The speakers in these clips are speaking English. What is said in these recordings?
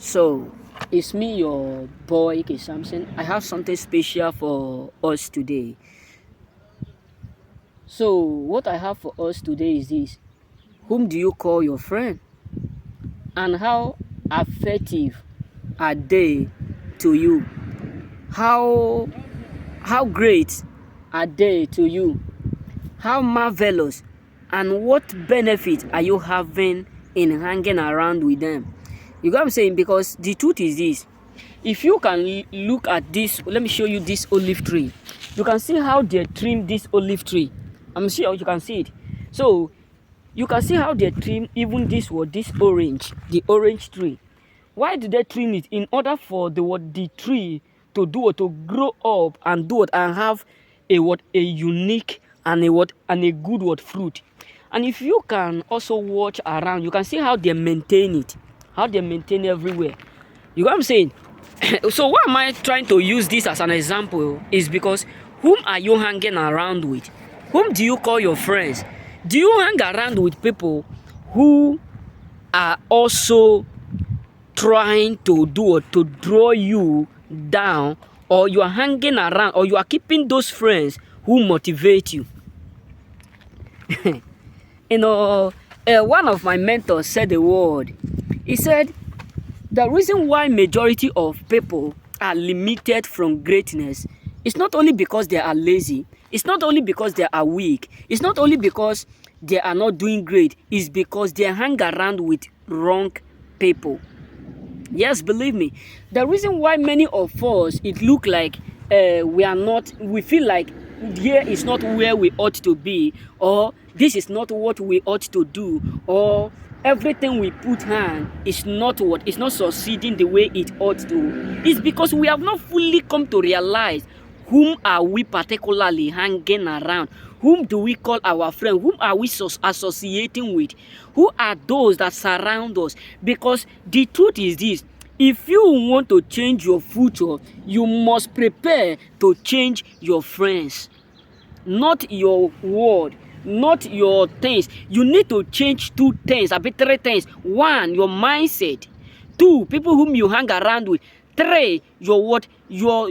So, it's me, your boy, K. Samson. I have something special for us today. So, what I have for us today is this: whom do you call your friend? And how effective are they to you? How how great are they to you? How marvelous and what benefit are you having in hanging around with them? You get what I'm saying? Because the truth is this: if you can look at this, let me show you this olive tree. You can see how they trim this olive tree. I'm sure you can see it. So you can see how they trim even this orange, the orange tree. Why did they trim it? In order for the tree to do what, to grow up and do what, and have a unique and a good fruit. And if you can also watch around, you can see how they maintain it, how they maintain everywhere. You know what I'm saying? So why am I trying to use this as an example? Is because whom are you hanging around with? Whom do you call your friends? Do you hang around with people who are also trying to do or to draw you down, or you are hanging around, or you are keeping those friends who motivate you? One of my mentors said a word. He said the reason why majority of people are limited from greatness is not only because they are lazy, it's not only because they are weak, it's not only because they are not doing great, it's because they hang around with wrong people. Yes, believe me. The reason why many of us, it look like we feel like here is not where we ought to be, or this is not what we ought to do, or everything we put on is not what is not succeeding the way it ought to, is because we have not fully come to realize whom are we particularly hanging around. Whom do we call our friend? Whom are we associating with? Who are those that surround us? Because the truth is this: if you want to change your future, you must prepare to change your friends. Not your word, not your things. You need to change two things, a bit three things. One, your mindset. Two, people whom you hang around with. Three, your what? Your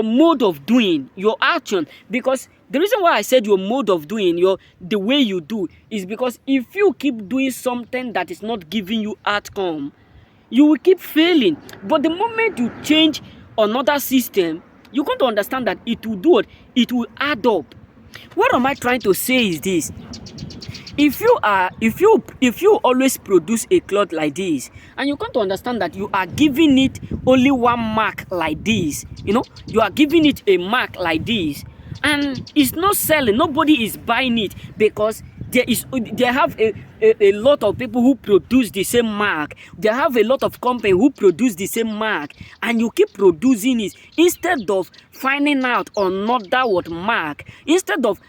mode of doing, your action. Because the reason why I said your mode of doing, the way you do, is because if you keep doing something that is not giving you outcome, you will keep failing. But the moment you change another system, you're going to understand that it will do what? It will add up. What am I trying to say is this: if you always produce a cloth like this, and you come to understand that you are giving it only one mark like this, you are giving it a mark like this, and it's not selling, nobody is buying it, because they have a lot of people who produce the same mark. They have a lot of company who produce the same mark, and you keep producing it instead of finding out another mark, instead of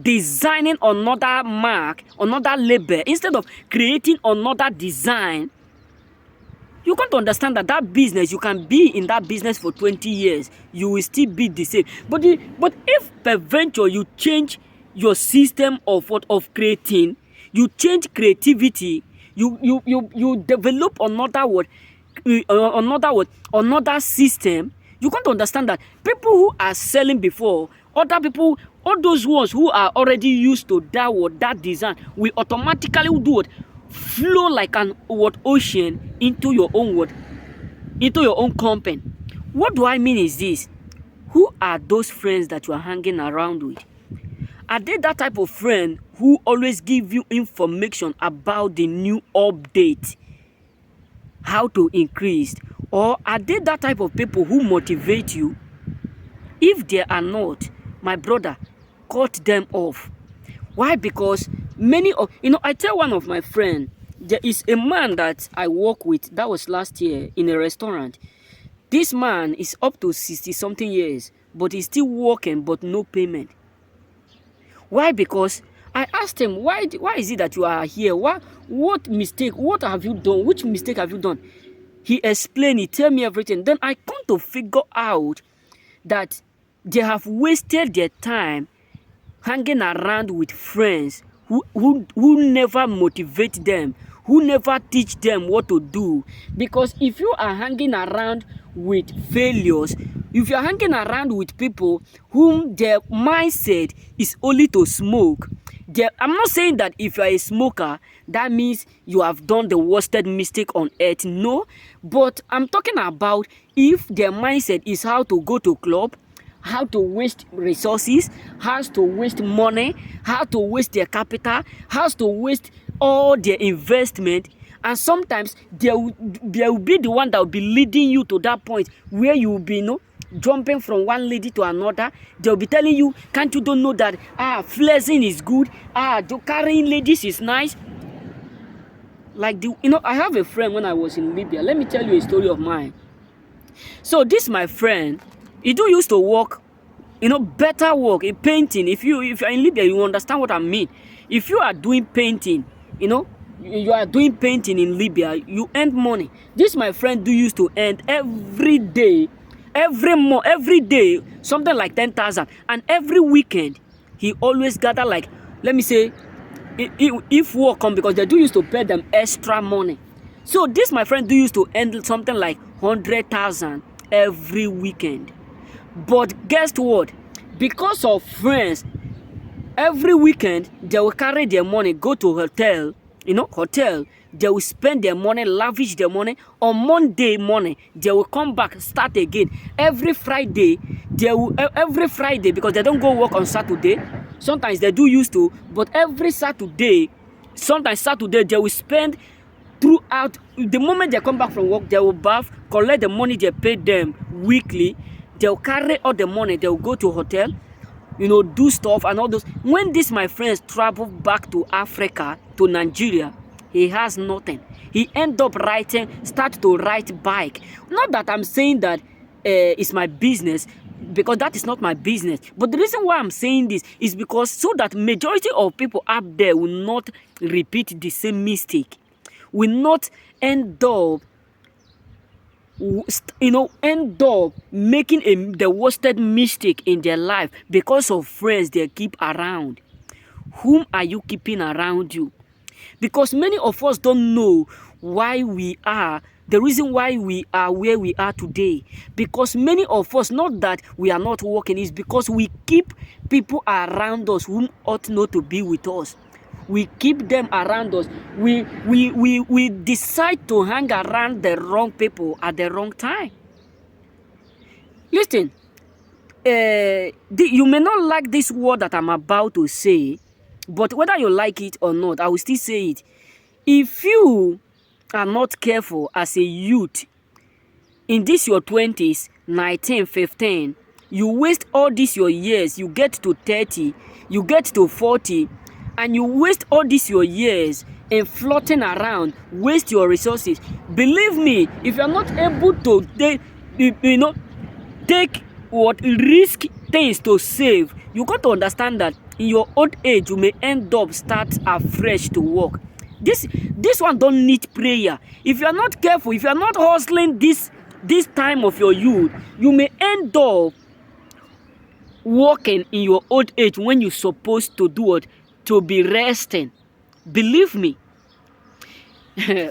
designing another mark, another label, instead of creating another design. You got to understand that business, you can be in that business for 20 years, you will still be the same. But if peradventure you change your system of creating, you change creativity, you develop another system, you got to understand that people who are selling before, other people, all those ones who are already used to that design, will automatically do what? Flow like an ocean into your own company. What do I mean is this: who are those friends that you are hanging around with? Are they that type of friend who always give you information about the new update, how to increase? Or are they that type of people who motivate you? If they are not, my brother, cut them off. Why? Because I tell one of my friends, there is a man that I work with, that was last year in a restaurant. This man is up to 60 something years, but he's still working, but no payment. Why? Because I asked him, why is it that you are here? What mistake? What have you done? Which mistake have you done? He explained, he tell me everything. Then I come to figure out that they have wasted their time hanging around with friends who never motivate them, who never teach them what to do. Because if you are hanging around with failures, if you are hanging around with people whom their mindset is only to smoke, I'm not saying that if you are a smoker, that means you have done the worsted mistake on earth. No, but I'm talking about if their mindset is how to go to club, how to waste resources, how to waste money, how to waste their capital, how to waste all their investment. And sometimes they will be the one that will be leading you to that point where you will be, jumping from one lady to another. They'll be telling you, can't you don't know that flexing is good, carrying ladies is nice. Like I have a friend when I was in Libya. Let me tell you a story of mine. So this my friend, he used to work, better work in painting. If you're in Libya, you understand what I mean. If you are doing painting, you are doing painting in Libya, you earn money. This my friend used to earn every day, every day, something like 10,000. And every weekend, he always gather, like, let me say, if work come, because they used to pay them extra money. So this my friend used to earn something like 100,000 every weekend. But guess what? Because of friends, every weekend they will carry their money, go to hotel, they will spend their money, lavish their money. On Monday morning, they will come back, start again. Every Friday, because they don't go work on Saturday. Sometimes they used to, but every Saturday, sometimes Saturday, they will spend throughout. The moment they come back from work, they will bath, collect the money they paid them weekly. They'll carry all the money, they'll go to hotel, do stuff and all those. When my friends travel back to Africa, to Nigeria, he has nothing. He end up start to ride bike. Not that I'm saying that it's my business, because that is not my business. But the reason why I'm saying this is because so that majority of people out there will not repeat the same mistake, will not end up making the worsted mistake in their life because of friends they keep around. Whom are you keeping around you? Because many of us don't know why we are, the reason why we are where we are today. Because many of us, not that we are not working, is because we keep people around us whom ought not to be with us. We keep them around us. We decide to hang around the wrong people at the wrong time. Listen, you may not like this word that I'm about to say, but whether you like it or not, I will still say it. If you are not careful as a youth in this your 20s, 19, 15, you waste all these your years, you get to 30, you get to 40, and you waste all these your years in floating around, waste your resources. Believe me, if you are not able to take risk things to save, you got to understand that in your old age you may end up start afresh to work. This one don't need prayer. If you are not careful, if you are not hustling this time of your youth, you may end up working in your old age when you're supposed to do what? To be resting. Believe me.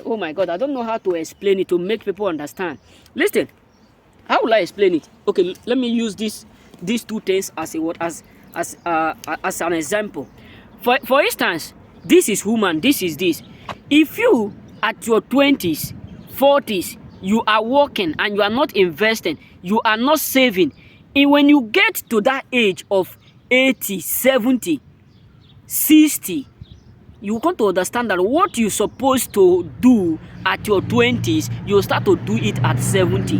Oh my God, I don't know how to explain it to make people understand. Listen, how will I explain it? Okay, let me use these two things as an example. For instance, this is human, this is this. If you at your 20s, 40s, you are working and you are not investing, you are not saving, and when you get to that age of 80, 70, 60, you come to understand that what you're supposed to do at your 20s, you start to do it at 70.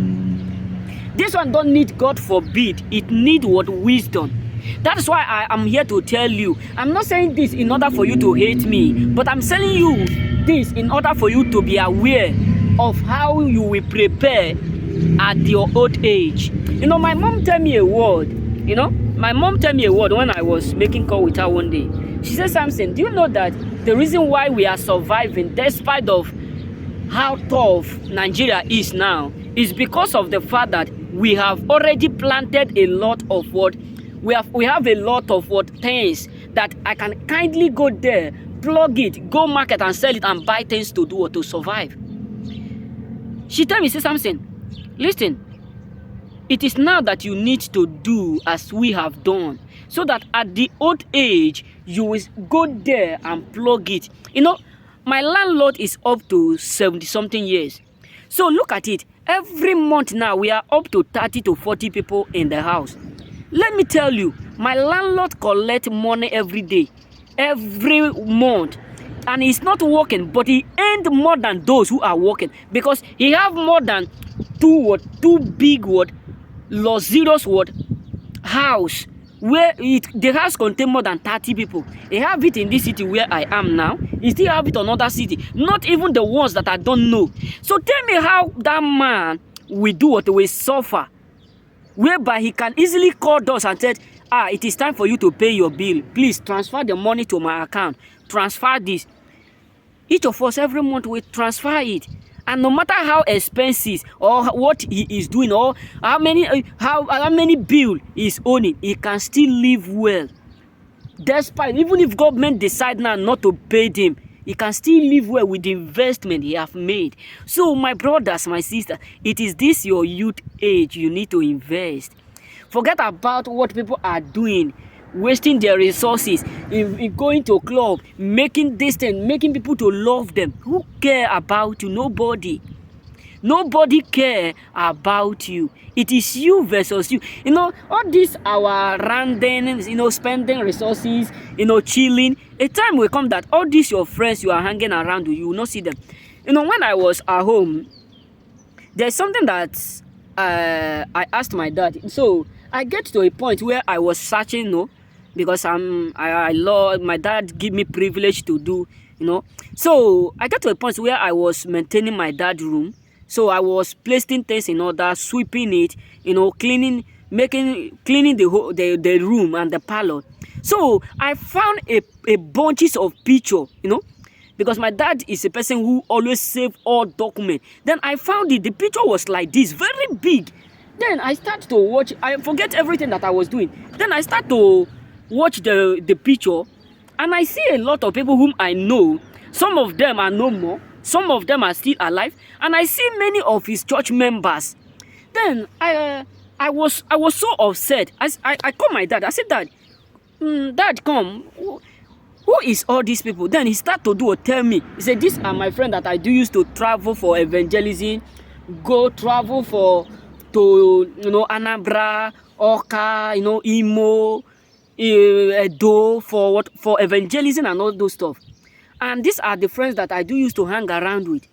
This one don't need, God forbid, it need what? Wisdom. That's why I am here to tell you. I'm not saying this in order for you to hate me, but I'm telling you this in order for you to be aware of how you will prepare at your old age. My mom tell me a word. My mom tell me a word when I was making call with her one day. She said, Samson, do you know that the reason why we are surviving despite of how tough Nigeria is now is because of the fact that we have already planted a lot of what? We have a lot of what things that I can kindly go there, plug it, go market and sell it and buy things to do or to survive. She tell me, say something. Listen, it is now that you need to do as we have done, so that at the old age, you will go there and plug it. You know, my landlord is up to 70-something years. So look at it. Every month now, we are up to 30 to 40 people in the house. Let me tell you, my landlord collects money every day, every month. And he's not working, but he earned more than those who are working, because he have more than two big luxurious house, where the house contain more than 30 people. He have it in this city where I am now. He still have it on other city, not even the ones that I don't know. So tell me how that man will do what will suffer, whereby he can easily call us and say, it is time for you to pay your bill. Please transfer the money to my account. Transfer this. Each of us every month will transfer it. And no matter how expensive or what he is doing, or how many bill he is owning, he can still live well. Despite, even if government decide now not to pay him, he can still live well with the investment he have made. So my brothers, my sisters, it is this your youth age you need to invest. Forget about what people are doing, wasting their resources in going to a club, making distance, making people to love them. Who care about you? Nobody. Nobody care about you. It is you versus you. You know, all this our random, spending resources, chilling. A time will come that all these your friends you are hanging around with, you will not see them. When I was at home, there's something that I asked my dad. So I get to a point where I was searching, because I love my dad give me privilege to do, So I got to a point where I was maintaining my dad's room. So I was placing things in order, sweeping it, cleaning the room and the parlor. So I found a bunches of picture, because my dad is a person who always save all documents. Then I found it. The picture was like this, very big. Then I start to watch. I forget everything that I was doing. Then I start to watch the picture, and I see a lot of people whom I know. Some of them are no more. Some of them are still alive, and I see many of his church members. Then I was so upset. I called my dad. I said, Dad, Dad, come. Who is all these people? Then he started to tell me. He said, these are my friends that I do used to travel for evangelism, travel to Anambra, Oka, Imo, Edo, for evangelism and all those stuff. And these are the friends that I do used to hang around with.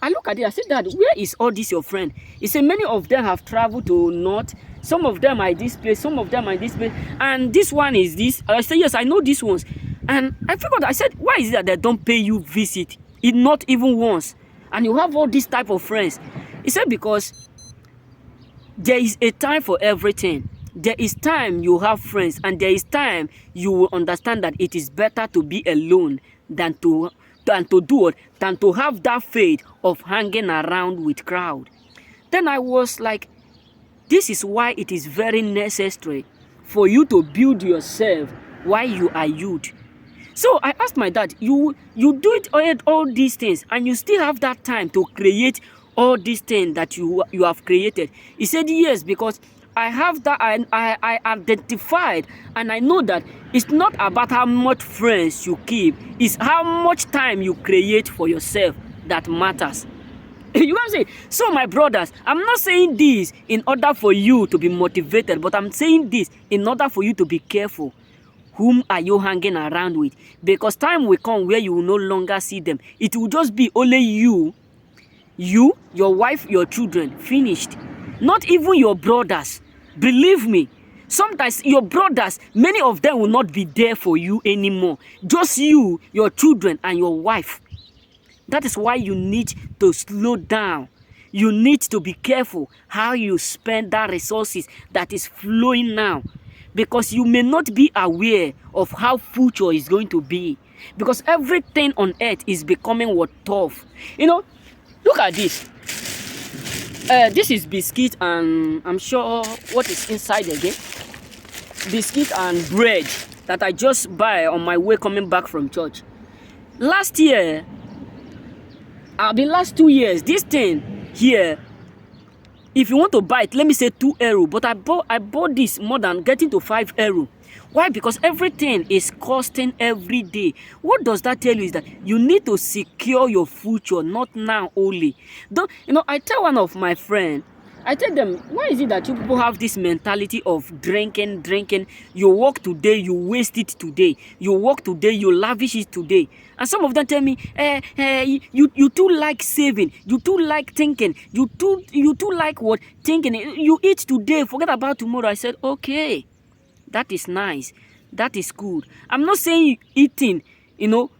I look at it, I said, Dad, where is all this your friend? He said, many of them have traveled to North. Some of them are this place, some of them are this place. And this one is this. I said, yes, I know these ones. And I figured, I said, why is it that they don't pay you visit? It not even once. And you have all these type of friends. He said, because there is a time for everything. There is time you have friends, and there is time you will understand that it is better to be alone than to have that faith of hanging around with crowd. Then I was like, this is why it is very necessary for you to build yourself while you are youth. So I asked my dad, you do it all these things, and you still have that time to create all these things that you have created? He said, yes, because I have that. I identified, and I know that it's not about how much friends you keep, it's how much time you create for yourself that matters. You know what I'm saying? So my brothers, I'm not saying this in order for you to be motivated, but I'm saying this in order for you to be careful. Whom are you hanging around with? Because time will come where you will no longer see them. It will just be only you, your wife, your children, finished. Not even your brothers. Believe me, sometimes your brothers, many of them will not be there for you anymore. Just you, your children, and your wife. That is why you need to slow down. You need to be careful how you spend that resources that is flowing now. Because you may not be aware of how future is going to be. Because everything on earth is becoming tough. Look at this. This is biscuit, and I'm sure what is inside again. Biscuit and bread that I just buy on my way coming back from church. Last year, last 2 years, this thing here, if you want to buy it, let me say 2 euro, but I bought this more than getting to 5 euro. Why? Because everything is costing every day. What does that tell you is that you need to secure your future, not now only. Don't, I tell one of my friends, I tell them, why is it that you people have this mentality of drinking? You work today, you waste it today. You work today, you lavish it today. And some of them tell me, you too like saving, you too like thinking, you too like what? Thinking. You eat today, forget about tomorrow. I said, okay, that is nice. That is good. I'm not saying eating,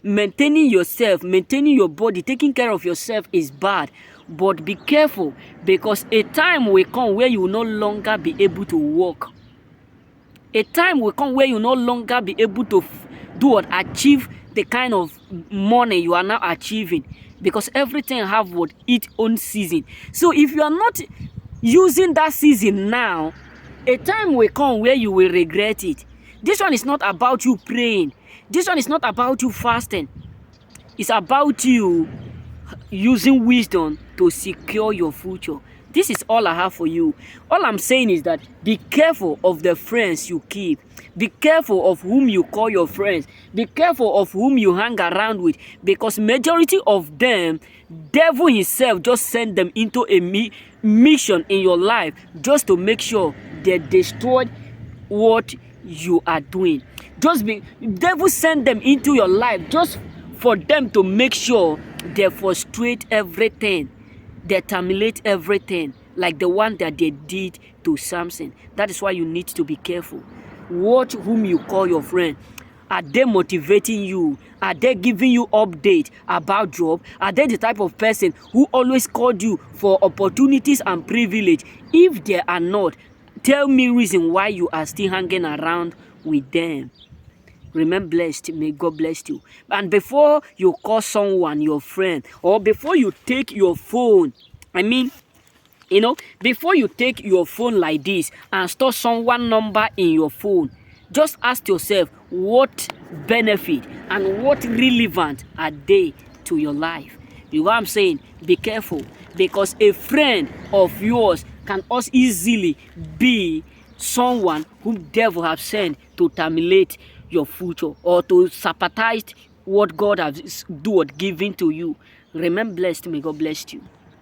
maintaining yourself, maintaining your body, taking care of yourself is bad. But be careful, because a time will come where you will no longer be able to walk. A time will come where you will no longer be able to achieve the kind of money you are now achieving. Because everything have its own season. So if you are not using that season now, a time will come where you will regret it. This one is not about you praying. This one is not about you fasting. It's about you using wisdom to secure your future. This is all I have for you. All I'm saying is that be careful of the friends you keep. Be careful of whom you call your friends. Be careful of whom you hang around with, because majority of them, devil himself just send them into a mission in your life just to make sure they destroy what you are doing. Devil send them into your life just for them to make sure they frustrate everything, they terminate everything, like the one that they did to Samson. That is why you need to be careful. Watch whom you call your friend. Are they motivating you? Are they giving you update about job? Are they the type of person who always called you for opportunities and privilege? If they are not, tell me reason why you are still hanging around with them. Remain blessed. May God bless you. And before you call someone your friend, or before you take your phone, before you take your phone like this and store someone's number in your phone, just ask yourself, what benefit and what relevant are they to your life? You know what I'm saying? Be careful, because a friend of yours can also easily be someone whom devil have sent to terminate your future or to sabotage what God has given to you. Remain blessed. May God bless you.